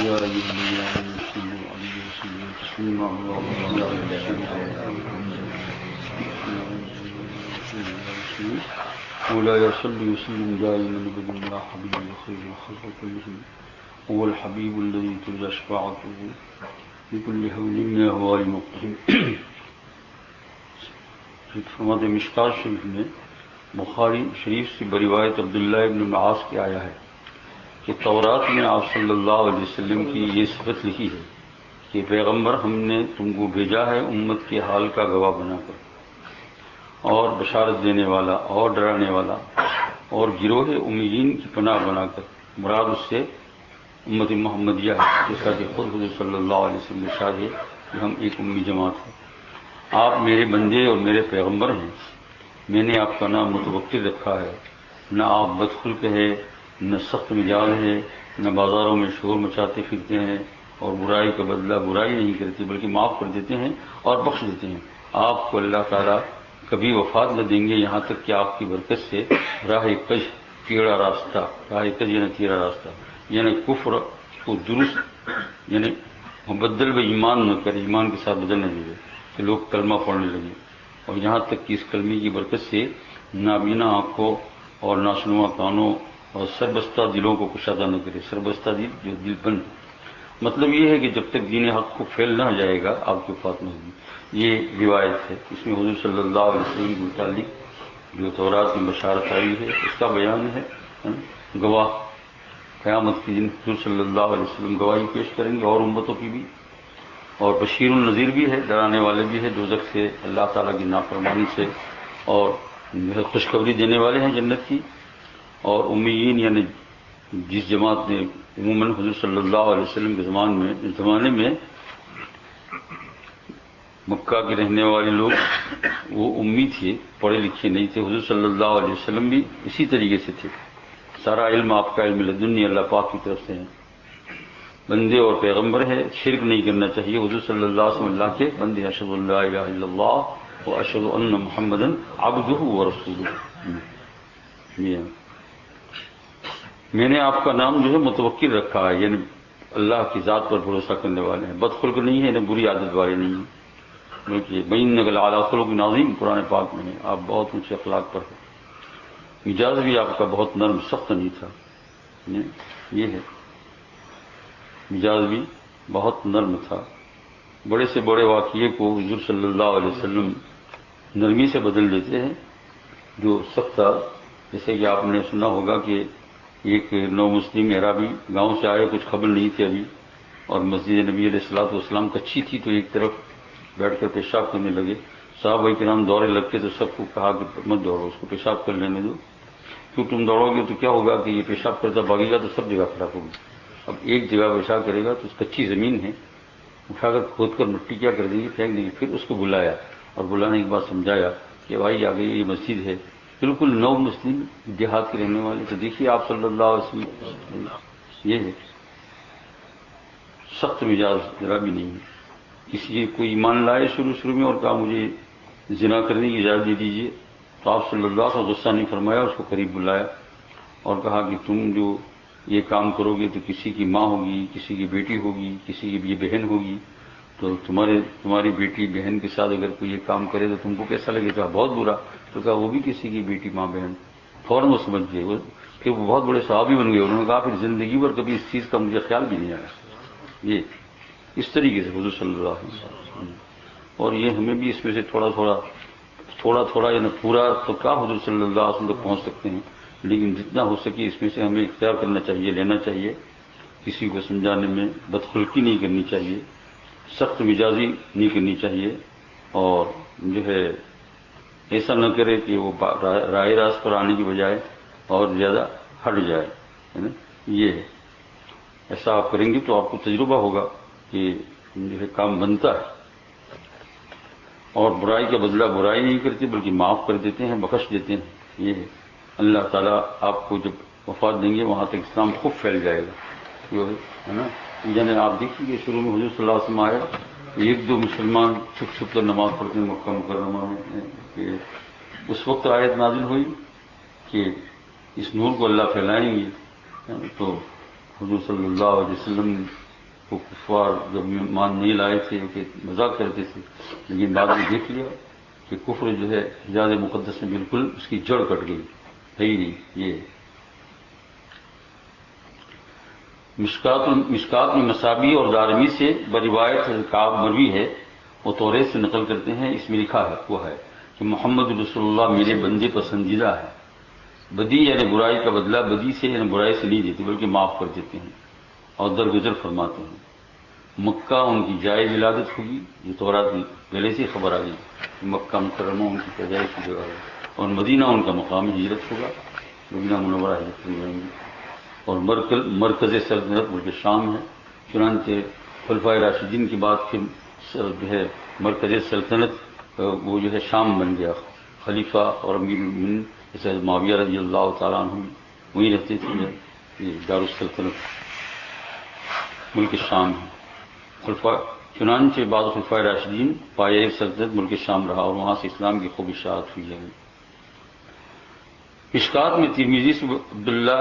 يا أيها الذين آمنوا صلوا عليه وسلموا تسليما اللهم صل على مولاي صل وسلم دائما أبدا على حبيبي خير الخلق كلهم هو الحبيب الذي ترجى شفاعته بكل هول من أهوال مقتهم. فرماتے مشکات شریف میں بخاری شریف سے بروایت عبداللہ ابن معاذ کے آیا ہے کہ تورات میں آپ صلی اللہ علیہ وسلم کی یہ صفت لکھی ہے کہ پیغمبر ہم نے تم کو بھیجا ہے امت کے حال کا گواہ بنا کر اور بشارت دینے والا اور ڈرانے والا اور گروہ امیین کی پناہ بنا کر. مراد اس سے امت محمدیہ ہے، جیسا کہ خود حضور صلی اللہ علیہ وسلم نے ارشاد ہے کہ ہم ایک امی جماعت ہیں. آپ میرے بندے اور میرے پیغمبر ہیں. میں نے آپ کا نام متوکل رکھا ہے. نہ آپ بدخلق ہے، نہ سخت مزاج ہے، نہ بازاروں میں شور مچاتے پھرتے ہیں اور برائی کا بدلہ برائی نہیں کرتے بلکہ معاف کر دیتے ہیں اور بخش دیتے ہیں. آپ کو اللہ تعالیٰ کبھی وفات نہ دیں گے یہاں تک کہ آپ کی برکت سے راہ کج ٹیڑھا راستہ، راہ کج یعنی ٹیڑھا راستہ یعنی کفر کو درست یعنی مبدل و ایمان نہ کرے، ایمان کے ساتھ بدلنے لگے کہ لوگ کلمہ پڑھنے لگے، اور یہاں تک کہ اس کلمے کی برکت سے نابینا آنکھوں اور ناشنوا کانوں اور سربستہ دلوں کو کشادہ نہ کرے. سربستہ دل جو دل بند، مطلب یہ ہے کہ جب تک دین حق کو پھیل نہ جائے گا آپ کی وفات نہ ہوگی. یہ روایت ہے، اس میں حضور صلی اللہ علیہ وسلم کے متعلق جو تورات میں بشارت آئی ہے اس کا بیان ہے. گواہ قیامت کے دن حضور صلی اللہ علیہ وسلم گواہی پیش کریں گے اور امتوں کی بھی، اور بشیر النذیر بھی ہے، ڈرانے والے بھی ہے دوزخ سے، اللہ تعالیٰ کی نافرمانی سے، اور خوشخبری دینے والے ہیں جنت کی. اور امیین یعنی جس جماعت نے عموماً حضور صلی اللہ علیہ وسلم کے زمانے میں مکہ کے رہنے والے لوگ وہ امی تھے، پڑھے لکھے نہیں تھے. حضور صلی اللہ علیہ وسلم بھی اسی طریقے سے تھے. سارا علم آپ کا علم لدنی اللہ پاک کی طرف سے ہے. بندے اور پیغمبر ہے، شرک نہیں کرنا چاہیے. حضور صلی اللہ علیہ وسلم اللہ کے بندے، اشہد ان لا الہ الا اللہ و اشہد ان محمدا عبدہ و رسولہ. میں نے آپ کا نام جو ہے متوکل رکھا ہے، یعنی اللہ کی ذات پر بھروسہ کرنے والے ہیں. بدخلق نہیں ہے، یعنی بری عادت والے نہیں ہیں، بلکہ وَإِنَّكَ لَعَلَىٰ خُلُقٍ عَظِيمٍ قرآن پاک میں ہے. آپ بہت اونچے اخلاق پر ہیں. مزاج بھی آپ کا بہت نرم سخت نہیں تھا. یہ ہے مزاج بھی بہت نرم تھا. بڑے سے بڑے واقعے کو حضور صلی اللہ علیہ وسلم نرمی سے بدل دیتے ہیں جو سخت تھا. جیسے کہ آپ نے سنا ہوگا کہ ایک نو مسلم عرابی گاؤں سے آئے، کچھ خبر نہیں تھی ابھی، اور مسجد نبی علیہ الصلوۃ والسلام کچی تھی تو ایک طرف بیٹھ کر پیشاب کرنے لگے. صحابہ کرام دوڑے لگ کے تو سب کو کہا کہ مت دوڑو، اس کو پیشاب کر لینے دو. کیوں تم دوڑو گے تو کیا ہوگا کہ یہ پیشاب کرتا بھاگے گا تو سب جگہ خراب ہوگی. اب ایک جگہ پیشاب کرے گا تو کچی زمین ہے، اٹھا کر کھود کر مٹی کیا کر دیں گے، پھینک دیں گے. پھر اس کو بلایا اور بلانے کے بعد سمجھایا کہ بھائی آگے یہ مسجد ہے. بالکل نو مسلم دیہات کے رہنے والے. تو دیکھیے آپ صلی اللہ علیہ وسلم یہ ہے سخت مزاج ذرا بھی نہیں ہے. کسی کوئی ایمان لائے شروع میں اور کہا مجھے زنا کرنے کی اجازت دے دیجیے تو آپ صلی اللہ علیہ وسلم غصہ نہیں فرمایا، اس کو قریب بلایا اور کہا کہ تم جو یہ کام کرو گے تو کسی کی ماں ہوگی، کسی کی بیٹی ہوگی، کسی کی یہ بہن ہوگی، تو تمہاری بیٹی بہن کے ساتھ اگر کوئی یہ کام کرے تو تم کو کیسا لگے گا؟ بہت برا. تو کہا وہ بھی کسی کی بیٹی ماں بہن. فوراً وہ سمجھ گئے، پھر وہ بہت بڑے صحابی بن گئے. انہوں نے کہا پھر زندگی بھر کبھی اس چیز کا مجھے خیال بھی نہیں آیا. یہ اس طریقے سے حضور صلی اللہ علیہ وسلم، اور یہ ہمیں بھی اس میں سے تھوڑا تھوڑا یعنی پورا تو کیا حضور صلی اللہ علیہ وسلم تک پہنچ سکتے ہیں، لیکن جتنا ہو سکے اس میں سے ہمیں اختیار کرنا چاہیے، لینا چاہیے. کسی کو سمجھانے میں بدخلقی نہیں کرنی چاہیے، سخت مزاجی نہیں کرنی چاہیے، اور جو ہے ایسا نہ کرے کہ وہ راہ راست پر آنے کی بجائے اور زیادہ ہٹ جائے. یہ ہے ایسا آپ کریں گے تو آپ کو تجربہ ہوگا کہ جو ہے کام بنتا ہے. اور برائی کا بدلہ برائی نہیں کرتے بلکہ معاف کر دیتے ہیں، بخش دیتے ہیں. یہ ہے اللہ تعالیٰ آپ کو جب وفات دیں گے وہاں تک اسلام خوب پھیل جائے گا. ہے نا، یعنی آپ دیکھیے کہ شروع میں حضور صلی اللہ علیہ وسلم آیا، ایک دو مسلمان چھپ کر نماز پڑھتے ہیں مکہ مکرمہ میں. کہ اس وقت آیت نازل ہوئی کہ اس نور کو اللہ پھیلائیں گے. تو حضور صلی اللہ علیہ وسلم وہ کفار جب ایمان نہیں لائے تھے کہ مذاق کرتے تھے، لیکن بعد میں دیکھ لیا کہ کفر جو ہے حجاز مقدس میں بالکل اس کی جڑ کٹ گئی، ہے ہی نہیں. یہ مشکات میں مسابی اور دارمی سے بروایت کعب مروی ہے، وہ توریت سے نقل کرتے ہیں، اس میں لکھا ہے وہ ہے کہ محمد رسول اللہ میرے بندے پسندیدہ ہے. بدی یعنی برائی کا بدلہ بدی سے یعنی برائی سے نہیں دیتے بلکہ معاف کر دیتے ہیں اور درگزر فرماتے ہیں. مکہ ان کی جائے ولادت ہوگی، یہ تورات پہلے سے خبر آ گئی. مکہ مکرمہ ان کی پیدائش کی جگہ ہے، اور مدینہ ان کا مقام ہجرت ہوگا، مدینہ منورہ ہجرت میں جائیں گے. اور مرکز سلطنت ملک شام ہے. چنانچہ خلفائے راشدین کے بعد پھر جو ہے مرکز سلطنت وہ جو ہے شام بن گیا. خلیفہ اور امیر المومنین جیسے معاویہ رضی اللہ تعالیٰ عنہ وہیں رہتے تھے. یہ دارالسلطنت ملک شام ہے. چنانچہ بعض خلفائے راشدین پایہ سلطنت ملک شام رہا، اور وہاں سے اسلام کی خوب اشاعت ہوئی ہے. مشکات میں ترمذی سے عبداللہ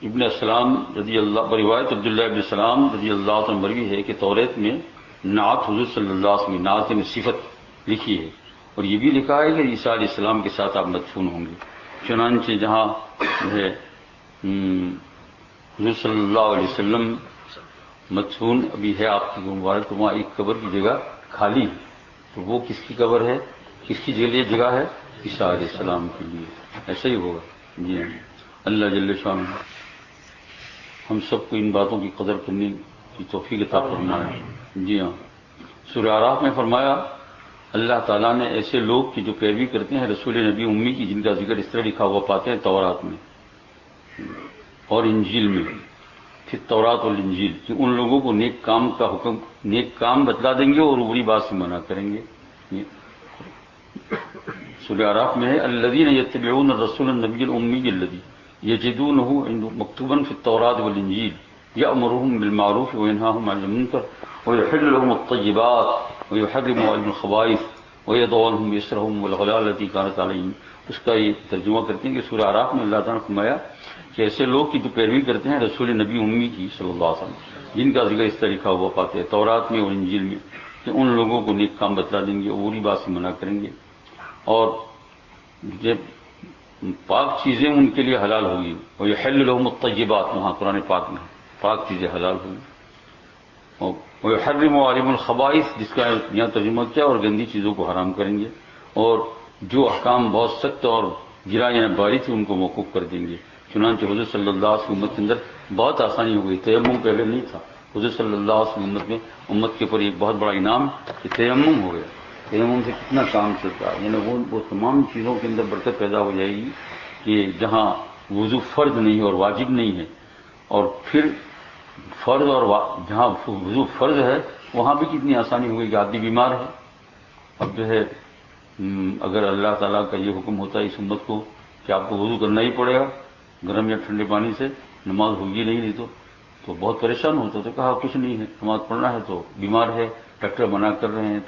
ابن السلام رضی اللہ بروایت عبداللہ ابن السلام رضی اللہ عنہ مروی ہے کہ توریت میں نعت حضور صلی اللہ علیہ وسلم نعت میں صفت لکھی ہے، اور یہ بھی لکھا ہے کہ عیسیٰ علیہ السلام کے ساتھ آپ مدفون ہوں گے. چنانچہ جہاں جو ہے حضور صلی اللہ علیہ وسلم مدفون ابھی ہے آپ کی مبارک، تو وہاں ایک قبر کی جگہ خالی ہے. تو وہ کس کی قبر ہے، کس کی جگہ ہے؟ عیسیٰ علیہ السلام کے لیے. ایسا ہی ہوگا. جی ہاں، اللہ جل شانہ ہم سب کو ان باتوں کی قدر کرنے کی توفیق عطا فرمائے. جی ہاں، سورہ اعراف میں فرمایا اللہ تعالیٰ نے ایسے لوگ کی جو پیروی کرتے ہیں رسول نبی امی کی، جن کا ذکر اس طرح لکھا ہوا پاتے ہیں تورات میں اور انجیل میں. پھر تورات اور انجیل کہ ان لوگوں کو نیک کام کا حکم، نیک کام بتلا دیں گے اور بری بات سے منع کریں گے. سورہ اعراف میں ہے الذین یتبعون الرسول النبی الامی الذی یجدونہ مکتوبا فی التوراۃ والانجیل یأمرهم بالمعروف وینہاہم عن المنکر ویحل لهم الطیبات ویحرم علیم الخبائث ویضع عنہم اسرہم والغلال التي كانت علیہم. اس کا یہ ترجمہ کرتے ہیں کہ سورہ اعراف میں اللہ تعالیٰ نے فرمایا کہ ایسے لوگ کی جو پیروی کرتے ہیں رسول نبی امی کی صلی اللہ علیہ وسلم، جن کا ذکر اس طرح لکھا ہوا پاتے ہیں تورات میں اور انجیل میں، کہ ان لوگوں کو نیک کام بتلا دیں گے اور بری بات سے منع کریں گے، اور جب پاک چیزیں ان کے لیے حلال ہوگی. اور یحل لهم الطیبات، وہاں قرآن پاک میں پاک چیزیں حلال ہوگی. اور ویحرم علیم الخبائث، جس کا یہاں ترجمہ کیا، اور گندی چیزوں کو حرام کریں گے، اور جو احکام بہت سخت اور گرا یعنی باری تھی ان کو موقوف کر دیں گے. چنانچہ حضور صلی اللہ علیہ وسلم امت کے اندر بہت آسانی ہو گئی. تیمم پہلے نہیں تھا. حضور صلی اللہ علیہ وسلم امت کے اوپر ایک بہت بڑا انعام کہ تیمم ہو گیا. تیمم سے کتنا کام چلتا ہے، یعنی وہ تمام چیزوں کے اندر برکت پیدا ہو جائے گی کہ جہاں وضو فرض نہیں اور واجب نہیں ہے، اور پھر فرض اور جہاں وضو فرض ہے وہاں بھی کتنی آسانی ہوگی کہ آدمی بیمار ہے. اب جو ہے اگر اللہ تعالیٰ کا یہ حکم ہوتا ہے اس امت کو کہ آپ کو وضو کرنا ہی پڑے گا گرم یا ٹھنڈے پانی سے، نماز ہوگی نہیں تو بہت پریشان ہوتا. تو کہا کچھ نہیں ہے، نماز پڑھنا ہے تو بیمار ہے، ڈاکٹر منع کر رہے ہیں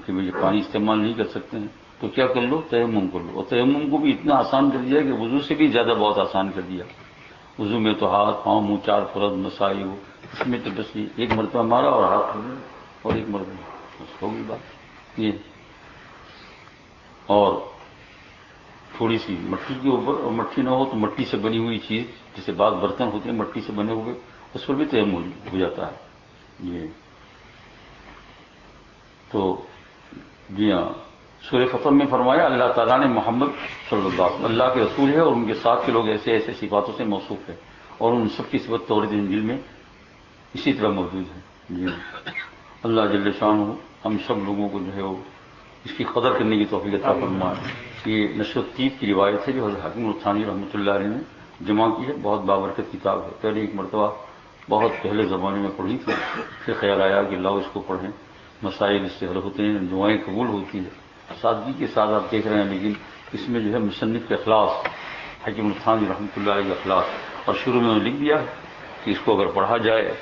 کہ پانی استعمال نہیں کر سکتے ہیں، تو کیا کر لو، تیمم کر لو. اور تیمم کو بھی اتنا آسان کر دیا کہ وضو سے بھی زیادہ بہت آسان کر دیا. وضو میں تو ہاتھ پاؤں منہ 4 فرض مسائی ہو، اس میں تو بس ایک مرتبہ مارا اور ہاتھ ہو گیا اور ایک مرتبہ بس ہوگی بات. یہ اور تھوڑی سی مٹی کے اوپر، اور مٹی نہ ہو تو مٹی سے بنی ہوئی چیز، جیسے بعض برتن ہوتے ہیں مٹی سے بنے ہوئے، اس پر بھی تیمم ہو جاتا ہے. یہ تو جی ہاں، سورہ فتح میں فرمایا اللہ تعالیٰ نے محمد صلی اللہ علیہ وسلم اللہ کے رسول ہے اور ان کے ساتھ کے لوگ ایسے ایسے صفاتوں سے موصوف ہے، اور ان سب کی صفت تورات انجیل میں اسی طرح موجود ہے. جی اللہ جل شانہ ہم سب لوگوں کو جو ہے وہ اس کی قدر کرنے کی توفیق عطا فرمائے. یہ نشر الطیب کی روایت ہے جو حضرت حاکم الثانی رحمۃ اللہ علیہ نے جمع کی ہے. بہت بابرکت کتاب ہے. پہلے ایک مرتبہ بہت پہلے زمانے میں پڑھی تھی، پھر خیال آیا کہ لاؤ اس کو پڑھیں، مسائل اس سے حل ہوتے ہیں، دعائیں قبول ہوتی ہیں. سادگی کے ساتھ آپ دیکھ رہے ہیں، لیکن اس میں جو ہے مصنف کے اخلاص، حاکم الثانی رحمۃ اللہ علیہ کا اخلاص. اور شروع میں انہوں نے لکھ دیا کہ اس کو اگر پڑھا جائے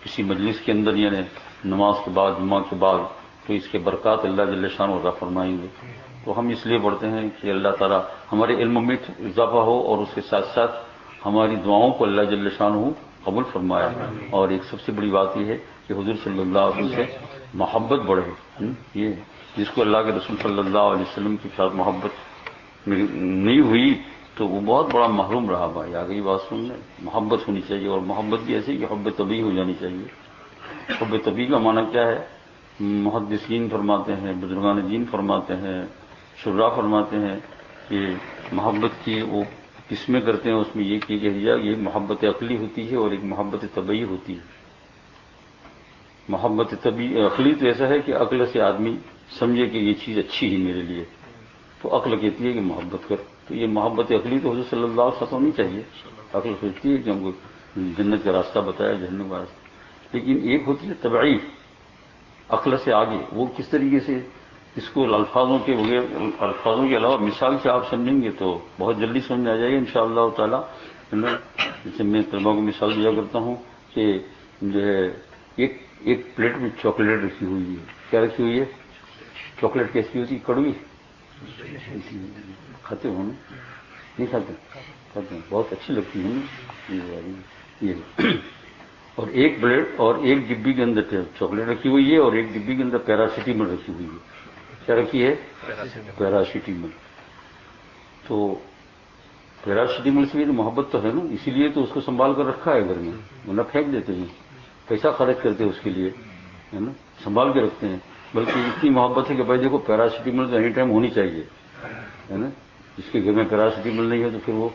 کسی مجلس کے اندر، یعنی نماز کے بعد، جمعہ کے بعد، تو اس کے برکات اللہ جل شانہ عطا فرمائیں گے. تو ہم اس لیے پڑھتے ہیں کہ اللہ تعالیٰ ہمارے علم میں اضافہ ہو، اور اس کے ساتھ ساتھ ہماری دعاؤں کو اللہ جل شانہ قبول فرمائے، اور ایک سب سے بڑی بات یہ ہے کہ حضور صلی اللہ علیہ وسلم سے محبت بڑھے۔ یہ جس کو اللہ کے رسول صلی اللہ علیہ وسلم کے ساتھ محبت نہیں ہوئی تو وہ بہت بڑا محروم رہا۔ بھائی آگئی بات سننے، محبت ہونی چاہیے، اور محبت بھی ایسی کہ حب طبیعی ہو جانی چاہیے۔ حب طبیعی کا معنی کیا ہے؟ محدثین فرماتے ہیں، بزرگان دین فرماتے ہیں، شراح فرماتے ہیں کہ محبت کی وہ قسمیں کرتے ہیں، اس میں یہ کی گئی ہے، یہ محبت عقلی ہوتی ہے اور ایک محبت طبعی ہوتی ہے۔ محبت طبعی عقلی تو ایسا ہے کہ عقل سے آدمی سمجھے کہ یہ چیز اچھی ہے میرے لیے، تو عقل کہتی ہے کہ محبت کر، تو یہ محبت عقلی تو حضور صلی اللہ علیہ وسلم ہونی چاہیے۔ عقل سوچتی ہے کہ ہم کو جنت کا راستہ بتایا، جہنم کا راستہ، لیکن ایک ہوتی ہے طبعی، عقل سے آگے۔ وہ کس طریقے سے؟ اس کو الفاظوں کے علاوہ مثال سے آپ سمجھیں گے تو بہت جلدی سمجھ میں آ جائے گا انشاءاللہ تعالی۔ جیسے میں طلبا کو مثال دیا کرتا ہوں کہ جو ہے ایک پلیٹ میں چاکلیٹ رکھی ہوئی ہے۔ کیا رکھی ہوئی ہے؟ چاکلیٹ کیسی ہوتی ہے؟ کڑوی کھاتے ہو نا؟ نہیں کھاتے؟ کھاتے ہیں، بہت اچھی لگتی ہے نا یہ۔ اور ایک پلیٹ اور ایک ڈبی کے اندر چاکلیٹ رکھی ہوئی ہے، اور ایک ڈبی کے اندر پیراسیٹامول رکھی ہوئی ہے۔ کیا رکھی ہے؟ پیراسیٹامول۔ تو پیراسیٹامول سے بھی تو محبت تو ہے نا، اسی لیے تو اس کو سنبھال کر رکھا ہے گھر میں، ورنہ پھینک دیتے ہیں، پیسہ خرچ کرتے ہیں اس کے لیے، ہے نا، سنبھال کے رکھتے ہیں۔ بلکہ اتنی محبت ہے کہ بھائی دیکھو پیراسیٹامول تو اینی ٹائم ہونی چاہیے، ہے نا۔ جس کے گھر میں پیراسیٹامول نہیں ہے تو پھر وہ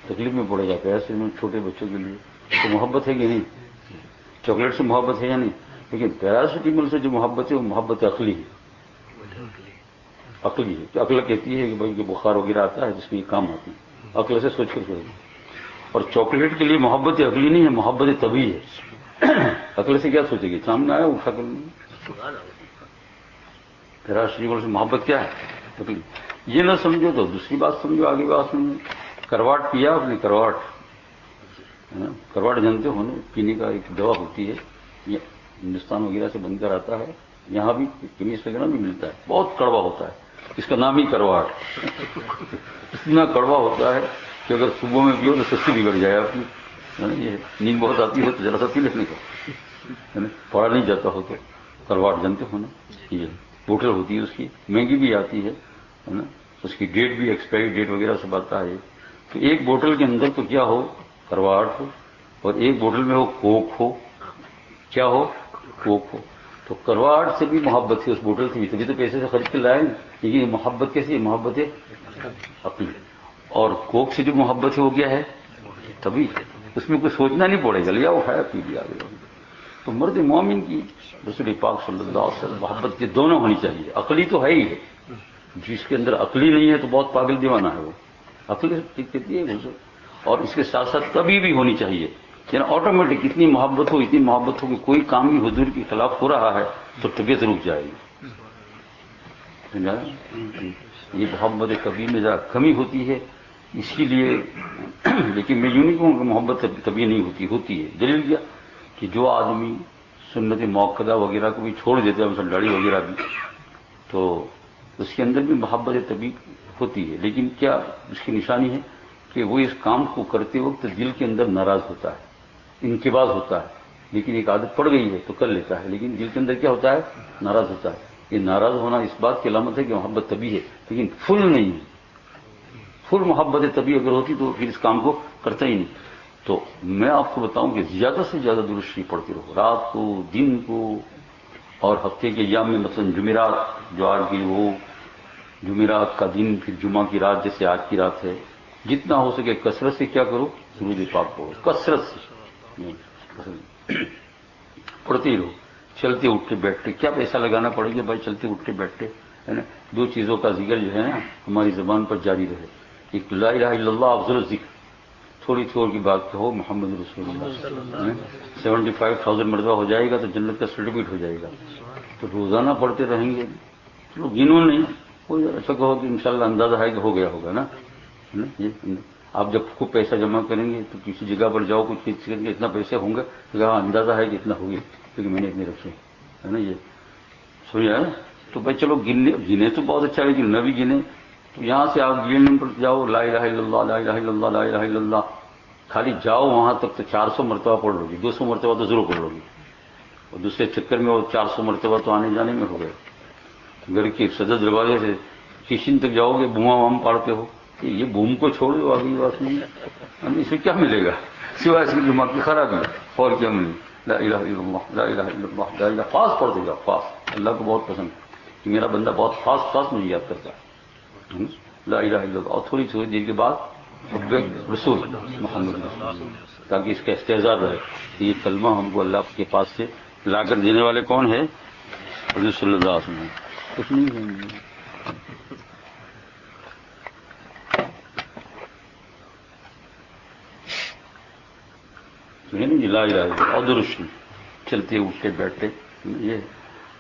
تکلیف میں پڑے گا۔ پیراسیٹامول چھوٹے بچوں کے لیے تو محبت ہے کہ نہیں؟ چاکلیٹ سے محبت ہے یا نہیں؟ لیکن پیراسیٹامول سے جو محبت ہے وہ محبت عقلی ہے، عقلی ہے کہ عقل کہتی ہے کہ بھائی بخار وغیرہ آتا ہے جس میں یہ کام آتی ہے، عقل سے سوچ کر کرے گی۔ اور چاکلیٹ کے لیے محبت عقلی نہیں ہے، محبت طبعی ہے۔ عقل سے کیا سوچے گی؟ سامنے آیا اٹھا کر پیراسیٹامول سے محبت کیا ہے؟ عقلی۔ یہ نہ سمجھو تو دوسری بات سمجھو، آگے بات سمجھو۔ کرواٹ پیا آپ نے؟ کرواٹ ہے نا، کرواٹ جانتے ہو نا، پینے کا ایک دوا ہوتی ہے، یہ ہندوستان وغیرہ سے بن کر آتا ہے، یہاں بھی کیمسٹ وغیرہ بھی ملتا ہے، بہت کڑوا ہوتا ہے، اس کا نام ہی کرواٹ۔ اتنا کڑوا ہوتا ہے کہ اگر صبح میں پیو تو سستی بگڑ جائے آپ کی، ہے نا۔ یہ نیند بہت آتی ہے تو ذرا سا پی لینے کا، ہے نا، پڑا نہیں جاتا ہو تو۔ کرواٹ جانتے ہو نا، یہ بوتل ہوتی ہے، اس کی مہنگی بھی آتی ہے نا، اس کی ڈیٹ بھی ایکسپائری ڈیٹ وغیرہ سب آتا ہے۔ تو ایک بوتل کے اندر تو کیا ہو؟ کرواٹ ہو، اور ایک بوتل میں ہو کوک ہو، کیا ہو؟ کوک ہو۔ تو کرواٹ سے بھی محبت ہے، اس بوتل سے بھی، تبھی تو پیسے سے خرید کے لائے، لیکن یہ محبت کیسی ہے؟ محبت ہے اپنی۔ اور کوک سے جو محبت ہے وہ کیا ہے؟ تبھی اس میں کچھ سوچنا نہیں پڑے گا، لیا اٹھایا پی لیا۔ تو مرد مومن کی رسول پاک صلی اللہ علیہ وسلم محبت کے دونوں ہونی چاہیے۔ عقلی تو ہے ہی ہے، جس کے اندر عقلی نہیں ہے تو بہت پاگل دیوانہ ہے وہ، عقلی کہتی ہے حضور۔ اور اس کے ساتھ ساتھ طبعی بھی ہونی چاہیے، یعنی آٹومیٹک اتنی محبت ہو کہ کوئی کام بھی حضور کے خلاف ہو رہا ہے تو طبیعت رک جائے گی۔ یہ محبت طبعی میں ذرا کمی ہوتی ہے، اسی لیے۔ لیکن میں یوں نہیں کہوں کہ محبت طبعی نہیں ہوتی ہے۔ دلیل کیا؟ کہ جو آدمی سنت موقدہ وغیرہ کو بھی چھوڑ دیتا ہے، مثلا داڑھی وغیرہ بھی، تو اس کے اندر بھی محبت طبعی ہوتی ہے، لیکن کیا اس کی نشانی ہے کہ وہ اس کام کو کرتے وقت دل کے اندر ناراض ہوتا ہے، انقباض ہوتا ہے، لیکن ایک عادت پڑ گئی ہے تو کر لیتا ہے، لیکن دل کے اندر کیا ہوتا ہے؟ ناراض ہوتا ہے۔ یہ ناراض ہونا اس بات کی علامت ہے کہ محبت طبعی ہے، لیکن فل نہیں ہے۔ فل محبت طبعی اگر ہوتی تو پھر اس کام کو کرتا ہی نہیں۔ تو میں آپ کو بتاؤں کہ زیادہ سے زیادہ درود شریف پڑھتے رہو، رات کو، دن کو، اور ہفتے کے ایام میں، مثلا جمعرات جو آج کی وہ جمعرات کا دن، پھر جمعہ کی رات جیسے آج کی رات ہے، جتنا ہو سکے کثرت سے کیا کرو؟ درود پاک پڑھو، کثرت سے پڑھتے ہی رہو۔ چلتے اٹھتے بیٹھتے کیا پیسہ لگانا پڑے گا بھائی؟ چلتے اٹھتے بیٹھتے، ہے نا۔ دو چیزوں کا ذکر جو ہے نا ہماری زبان پر جاری رہے، ایک لا الہ الا اللہ افضل الذکر، تھوڑی تھوڑی کی بات کہو محمد رسول اللہ، 75,000 مرتبہ ہو جائے گا تو جنت کا سرٹیفکیٹ ہو جائے گا۔ تو روزانہ پڑھتے رہیں گے، چلو گنو نہیں، کوئی ایسا کہو کہ انشاءاللہ اندازہ ہے کہ ہو گیا ہوگا نا۔ آپ جب خوب پیسہ جمع کریں گے تو کسی جگہ پر جاؤ، کچھ چیز کریں گے، اتنا پیسے ہوں گے تو ہاں اندازہ ہے کہ اتنا ہوگی، کیونکہ میں نے اتنے رکھے، ہے نا۔ یہ سمجھا ہے؟ تو بھائی چلو گنے تو بہت اچھا ہے، لیکن نہ بھی گنے تو یہاں سے آپ گننے پر جاؤ، لا الہ الا اللہ، لا الہ الا اللہ، لا الہ الا اللہ، خالی جاؤ وہاں تک تو 400 مرتبہ پڑھ لو گی، 200 مرتبہ تو ضرور پڑھ لو گی، اور دوسرے چکر میں وہ 400 مرتبہ تو آنے جانے میں ہو گئے. گھر کے صدر دروازے سے کچن تک جاؤ گے، بوما وام پاڑتے ہو، یہ بوم کو چھوڑ دو، آگے بات نہیں ہے. اس میں کیا ملے گا سوائے اس کی دماغ کی خرابی، اور کیا ملے؟ لا الہ الا اللہ، لا الہ الا اللہ، لا الہ، فاس پڑھتے جاؤ، فاس. اللہ کو بہت پسند ہے کہ میرا بندہ بہت فاس فاس مجھے یاد کرتا ہے. لا الہ الا اللہ. اور تھوڑی تھوڑی دیر کے بعد حب رسول محمد رسول اللہ، تاکہ اس کا استحضار رہے کہ یہ کلمہ ہم کو اللہ کے پاس سے لا کر دینے والے کون ہیں؟ حضور صلی اللہ علیہ وسلم. کچھ نہیں ہے. لا الہ الا اللہ اور درست چلتے اٹھتے بیٹھتے، یہ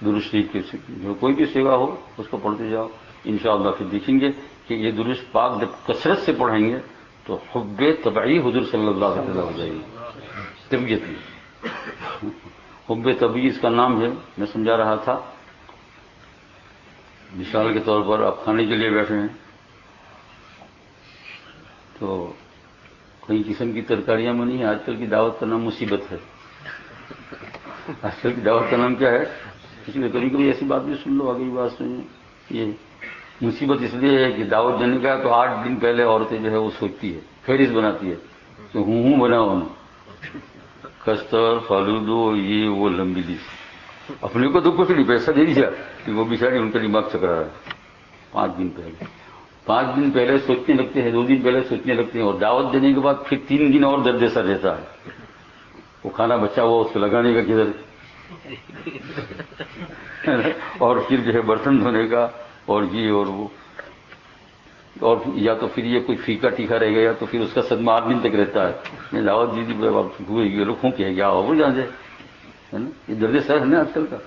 درست کی جو کوئی بھی سیوا ہو اس کو پڑھتے جاؤ. انشاءاللہ پھر دیکھیں گے کہ یہ درست پاک جب کثرت سے پڑھیں گے تو حب طبعی حضور صلی اللہ علیہ وسلم ہو جائے گی. طبیعت میں حب طبعی اس کا نام ہے. میں سمجھا رہا تھا مثال کے طور پر آپ کھانے کے لیے بیٹھے ہیں تو کئی قسم کی ترکاریاں بنی ہیں. آج کل کی دعوت کا نام مصیبت ہے. آج کل کی دعوت کا نام کیا ہے؟ کسی نے کبھی کبھی ایسی بات بھی سن لو، آگے بات سنیں. یہ مصیبت اس لیے ہے کہ دعوت دینے کا تو 8 دن پہلے عورتیں جو ہے وہ سوچتی ہے، فہرست بناتی ہے تو ہوں بناؤ نا، کستر فالودو یہ وہ لمبی لسٹ. اپنے کو تو کچھ نہیں، پیسہ دے دیا کہ وہ بیچارے ان کا دماغ چکرا رہا ہے. 5 دن پہلے سوچنے لگتے ہیں، 2 دن پہلے سوچنے لگتے ہیں، اور دعوت دینے کے بعد پھر 3 دن اور درد سر رہتا ہے. وہ کھانا بچا ہوا اس کو لگانے کا کدھر، اور پھر جو ہے برتن دھونے کا، اور یہ اور وہ، اور یا تو پھر یہ کوئی پھیکا ٹیکھا رہ گیا تو پھر اس کا صدمہ 8 دن تک رہتا ہے. میں دعوت دی تھی ہوئے یہ لوگ کیا کیا ہو جان سے ہے نا. یہ درد سر ہے نا آج کل کا.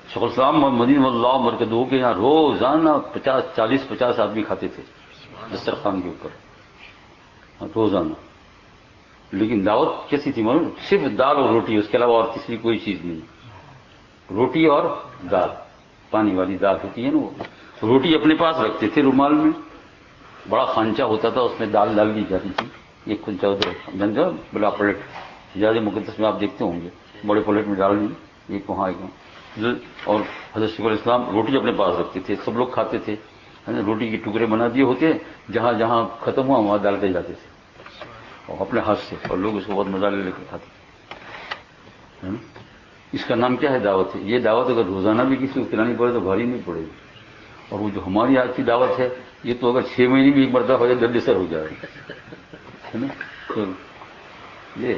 شیخ الاسلام مدینہ اللہ مرکزوں کے یہاں روزانہ 40-50 آدمی کھاتے تھے دسترخوان کے اوپر روزانہ. لیکن دعوت کیسی تھی معلوم؟ صرف دال اور روٹی، اس کے علاوہ اور تیسری کوئی چیز نہیں. روٹی اور دال، پانی والی دال ہوتی ہے نا، وہ روٹی اپنے پاس رکھتے تھے رومال میں. بڑا خانچہ ہوتا تھا، اس میں دال ڈال دی جاتی تھی. ایک خنچہ ہوتا ہے بڑا پلیٹ، حجاز مقدس میں آپ دیکھتے ہوں گے بڑے پلیٹ میں ڈال دی، ایک وہاں ایک وہاں. اور حضرت شیخ الاسلام روٹی اپنے پاس رکھتے تھے، سب لوگ کھاتے تھے. روٹی کے ٹکڑے بنا دیے ہوتے، جہاں جہاں ختم ہوا وہاں ڈالتے جاتے تھے اور اپنے ہاتھ سے، اور لوگ اس کو بہت مزہ لے کے کھاتے تھے. اس کا نام کیا ہے؟ دعوت ہے. یہ دعوت اگر روزانہ بھی کسی کو کھلانی پڑے تو بھاری نہیں پڑے گی. اور وہ جو ہماری آج کی دعوت ہے یہ تو اگر 6 مہینے میں ایک مرتبہ ہو جائے درد سر ہو جائے ہے نا. تو یہ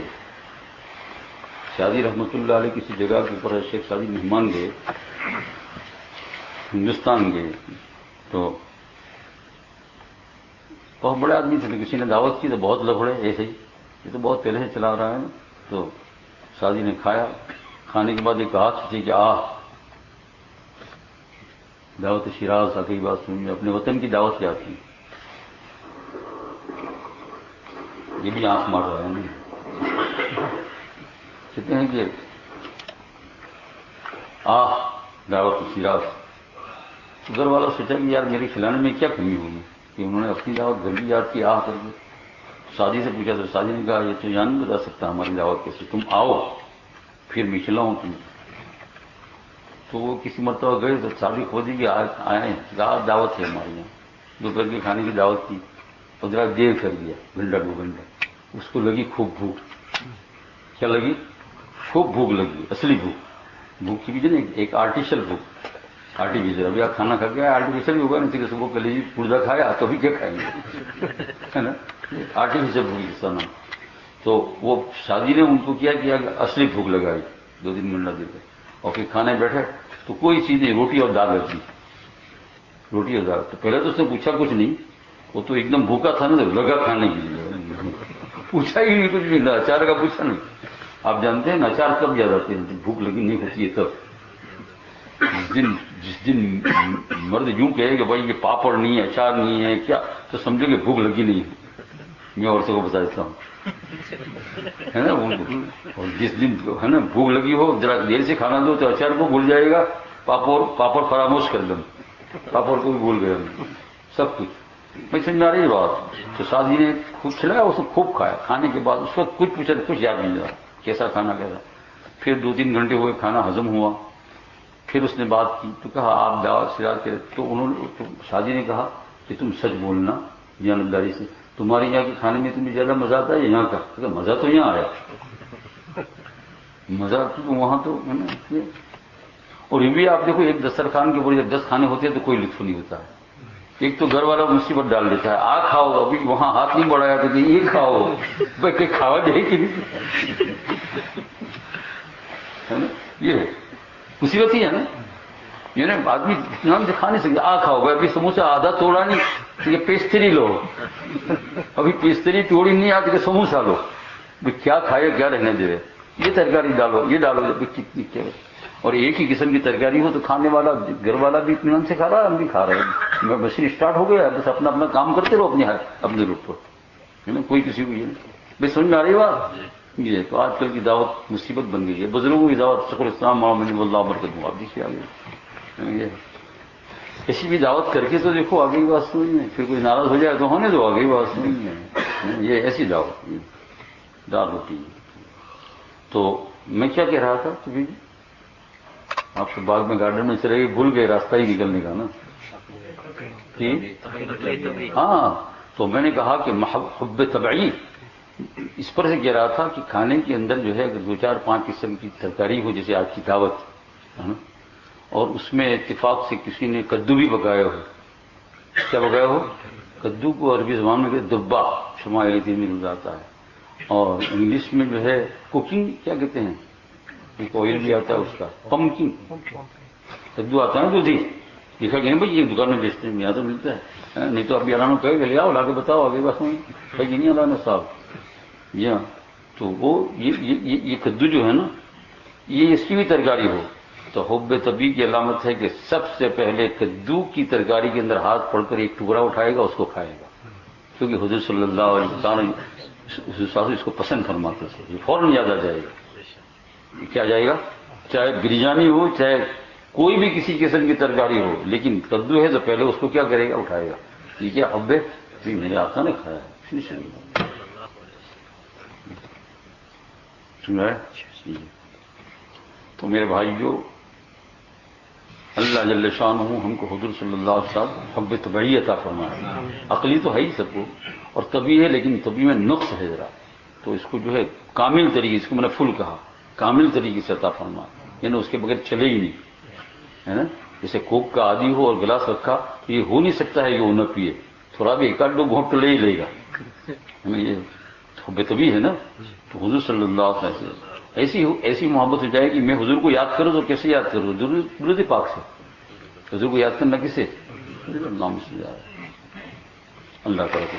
شادی رحمۃ اللہ علیہ کسی جگہ کے اوپر شیخ شادی مہمان گئے، ہندوستان گئے، تو بہت بڑے آدمی تھے. کسی نے دعوت کی تو بہت لفڑے ایسے ہی، یہ تو بہت پہلے سے چلا رہا ہے. تو شادی نے کھایا، کھانے کے بعد ایک کہا تھی کہ دعوت شیراز آ گئی. بات سنیے، اپنے وطن کی دعوت کیا تھی. یہ بھی آنکھ مار رہا ہے. کہتے ہیں کہ دعوت شیراز. ادھر والا سوچا کہ یار میرے کھلانے میں کیا کمی ہوگی کہ انہوں نے اپنی دعوت گھر بھی یاد کی کر کے. شادی سے پوچھا تو شادی نے کہا یہ تو جان نہیں بتا سکتا ہماری دعوت کیسے، تم آؤ پھر میں کھلاؤں تم. تو وہ کسی مرتبہ گئے تو شادی کھودی کہ آئے دعوت ہے ہمارے یہاں، دوپہر کے کھانے کی دعوت کی. اور ذرا دیر کر دیا، گھنٹہ 2 گھنٹہ. اس کو لگی خوب بھوک. کیا لگی؟ خوب بھوک لگی، اصلی بھوک. بھوک کی بھی جو نا ایک آرٹیفیشل بھوک، آرٹیفیشل. ابھی آپ کھانا کھا کے آرٹیفیشل بھی ہوگا نا، کہ صبح کلیجی پردہ کھایا تو بھی کیا کھائیں گے ہے نا. آرٹیفیشل بھوک اس کا نام. تو وہ شادی نے ان کو کیا اصلی بھوک لگائی 2-3 گھنٹہ دے کر. اور پھر کھانے بیٹھے تو کوئی چیز نہیں، روٹی اور دال رکھی، روٹی اور دال. تو پہلے تو اس نے پوچھا کچھ نہیں، وہ تو ایک دم بھوکا تھا نا، تو لگا کھانے کے لیے. پوچھا ہی نہیں کچھ بھی، نہ اچار کا پوچھا نہیں. آپ جانتے ہیں نا اچار کب یاد آتے ہیں؟ بھوک لگی نہیں ہوتی ہے تب. جس دن مرد یوں کہے کہ بھائی یہ پاپڑ نہیں ہے، اچار نہیں ہے کیا، تو سمجھو کہ بھوک لگی نہیں ہے. میں عورتوں کو بتا دیتا ہوں ہے نا. اور جس دن ہے نا بھوک لگی ہو، ذرا دیر سے کھانا دو تو اچار کو بھول جائے گا، پاپڑ فراموش کر دوں، پاپڑ کو بھی بھول گیا سب کچھ. میں سمجھ آ رہی بات. تو شادی نے خوب کھلایا، اس نے خوب کھایا. کھانے کے بعد اس وقت کچھ پوچھا، کچھ یاد نہیں رہا کیسا کھانا کیسا. پھر 2-3 گھنٹے ہوئے، کھانا ہضم ہوا. پھر اس نے بات کی تو کہا آپ دعوت سجاد کے. تو انہوں نے شادی نے کہا کہ تم سچ بولنا جانبداری سے، تمہارے یہاں کے کھانے میں تمہیں زیادہ مزہ آتا ہے یہاں کا؟ مزہ تو یہاں آیا، مزہ تو وہاں تو ہے نا. اور یہ بھی آپ دیکھو، ایک دسترخوان کے اوپر جب 10 کھانے ہوتے ہیں تو کوئی لطف نہیں ہوتا ہے. ایک تو گھر والا مصیبت ڈال دیتا ہے، آ کھاؤ. ابھی وہاں ہاتھ نہیں بڑھایا تو یہ کھاؤ بھائی، کہ کھاوا جائے کہ نہیں. یہ مصیبت ہی ہے نا. یہ نا آدمی نام سے کھا نہیں سکتا. آ کھاؤ بھائی، ابھی سموسا آدھا توڑا نہیں، یہ پیستری لو. ابھی پیستری توڑی نہیں آتی کہ سموسا لو. بھائی کیا کھائے، کیا رہنے دے رہے. یہ ترکاری ڈالو، یہ ڈالو. کتنی کیا. اور ایک ہی قسم کی ترکاری ہو تو کھانے والا گھر والا بھی اطمینان سے کھا رہا ہے، ہم بھی کھا رہے ہیں. میں مشین اسٹارٹ ہو گیا، بس اپنا اپنا کام کرتے رہو اپنے روٹ پر، ہے نا. کوئی کسی کو یہ نہیں. بھائی سمجھ میں آ رہی بات. یہ تو آج کل کی دعوت مصیبت بن گئی ہے. بزرگوں کی دعوت، شیخ الاسلام محمد اللہ برکت آپ دیکھیے آگے. کسی بھی دعوت کر کے تو دیکھو آگے کی بات سمجھ میں. پھر کوئی ناراض ہو جائے تو ہونے دو، آگے کی بات سمجھ میں. یہ ایسی دعوت دال روٹی. تو میں کیا کہہ رہا تھا کبھی آپ سے، باغ میں گارڈن میں چلے گئے، بھول گئے راستہ ہی نکلنے کا نا. ہاں، تو میں نے کہا کہ حب طبعی اس پر سے کہہ رہا تھا کہ کھانے کے اندر جو ہے اگر 2-4-5 قسم کی ترکاری ہو، جیسے آج کی دعوت ہے نا، اور اس میں اتفاق سے کسی نے کدو بھی پکایا ہو. کیا پکایا ہو؟ کدو کو عربی زبان میں کہتے دبا، شمائل میں مل جاتا ہے. اور انگلش میں جو ہے کوکنگ کیا کہتے ہیں، ایک آئل بھی آتا ہے اس کا، پمکن. کدو آتا ہے نا دودھی، دیکھا گیا بھائی یہ دکان میں بیچتے ہیں، یہاں تو ملتا ہے. نہیں تو ابھی علامہ کہے گا لے آؤ، لا کے بتاؤ آگے بس میں کہ نہیں علامہ صاحب. جی ہاں. تو وہ یہ کدو جو ہے نا، یہ اس کی بھی ترکاری ہو تو حب طبی کی علامت ہے کہ سب سے پہلے کدو کی ترکاری کے اندر ہاتھ پڑ کر ایک ٹکڑا اٹھائے گا، اس کو کھائے گا. کیونکہ حضور صلی اللہ علیہ وسلم اس کو پسند فرماتے تھے. یہ فوراً یاد آ جائے گا. کیا جائے گا؟ چاہے بریانی ہو، چاہے کوئی بھی کسی قسم کی ترکاری ہو، لیکن کدو ہے تو پہلے اس کو کیا کرے گا؟ اٹھائے گا. یہ کیا حب ہے؟ میرے آقا نے کھایا ہے. سن رہا ہے؟ تو میرے بھائی جو اللہ جل شانہ ہم کو حضور صلی اللہ علیہ وسلم حب طبعی عطا فرمایا. عقلی تو ہے ہی سب کو، اور طبی ہے، لیکن طبی میں نقص ہے ذرا. تو اس کو جو ہے کامل طریقے، اس کو میں نے فل کہا، کامل طریقے سے عطا فرمایا. یعنی اس کے بغیر چلے ہی نہیں، ہے نا. جیسے کوک کا عادی ہو اور گلاس رکھا تو یہ ہو نہیں سکتا ہے کہ وہ نہ پیے. تھوڑا بھی 1-2 گھونٹ تو لے ہی لے گا. یہ حب طبی ہے نا. تو حضور صلی اللہ علیہ وسلم ایسی محبت ہو جائے کہ میں حضور کو یاد کروں تو کیسے یاد کروں؟ درود پاک سے. حضور کو یاد کرنا کسے؟ نام سے. اللہ تعالیٰ کو